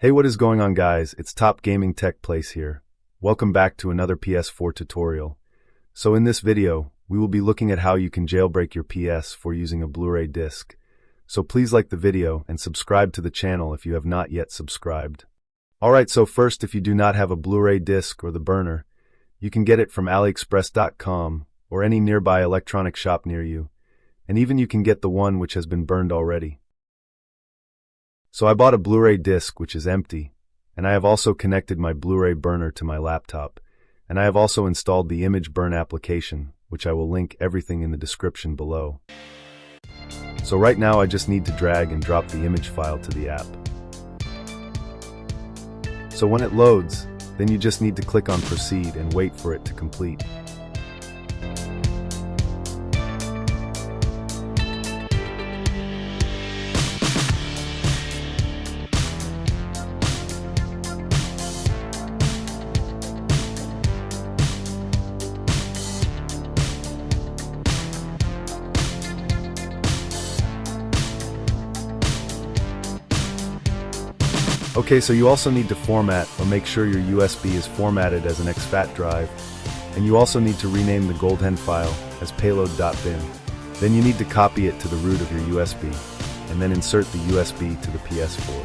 Hey, what is going on, guys? It's Top Gaming Tech Place here. Welcome back to another PS4 tutorial. So in this video, we will be looking at how you can jailbreak your PS4 using a Blu-ray disc. So please like the video and subscribe to the channel if you have not yet subscribed. Alright, so first, if you do not have a Blu-ray disc or the burner, you can get it from AliExpress.com or any nearby electronic shop near you, and even you can get the one which has been burned already. So I bought a Blu-ray disc which is empty, and I have also connected my Blu-ray burner to my laptop, and I have also installed the image burn application, which I will link everything in the description below. So right now I just need to drag and drop the image file to the app. So when it loads, then you just need to click on proceed and wait for it to complete. Okay, so you also need to format or make sure your USB is formatted as an exFAT drive, and you also need to rename the GoldHen file as payload.bin. Then you need to copy it to the root of your USB, and then insert the USB to the PS4.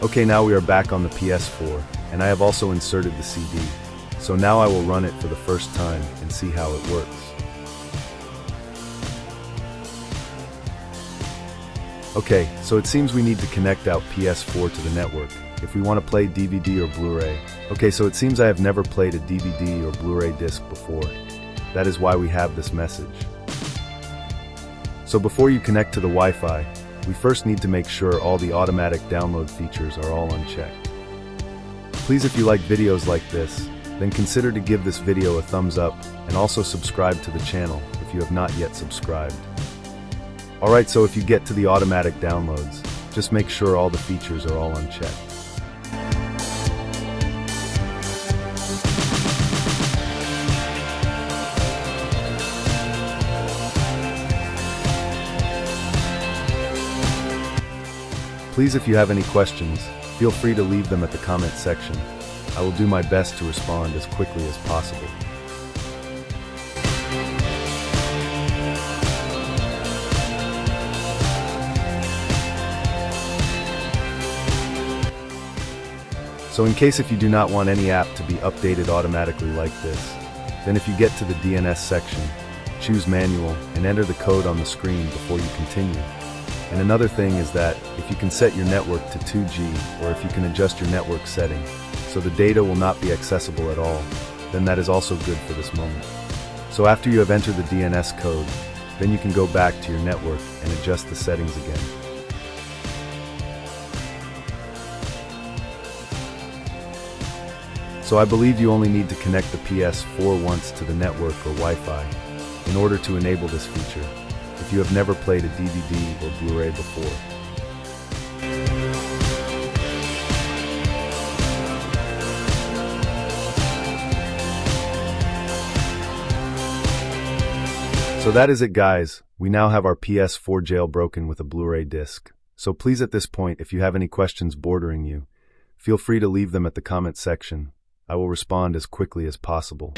Okay, now we are back on the PS4, and I have also inserted the CD. So now I will run it for the first time and see how it works. Okay, so it seems we need to connect out PS4 to the network if we want to play DVD or Blu-ray. Okay, so it seems I have never played a DVD or Blu-ray disc before. That is why we have this message. So before you connect to the Wi-Fi, we first need to make sure all the automatic download features are all unchecked. Please, if you like videos like this, then consider to give this video a thumbs up and also subscribe to the channel if you have not yet subscribed. Alright, so if you get to the automatic downloads, just make sure all the features are all unchecked. Please, if you have any questions, feel free to leave them at the comment section. I will do my best to respond as quickly as possible. So in case if you do not want any app to be updated automatically like this, then if you get to the DNS section, choose manual and enter the code on the screen before you continue. And another thing is that if you can set your network to 2G or if you can adjust your network setting so the data will not be accessible at all, then that is also good for this moment. So after you have entered the DNS code, then you can go back to your network and adjust the settings again. So I believe you only need to connect the PS4 once to the network or Wi-Fi in order to enable this feature, if you have never played a DVD or Blu-ray before. So that is it, guys. We now have our PS4 jailbroken with a Blu-ray disc. So please, at this point, if you have any questions bordering you, feel free to leave them at the comment section. I will respond as quickly as possible.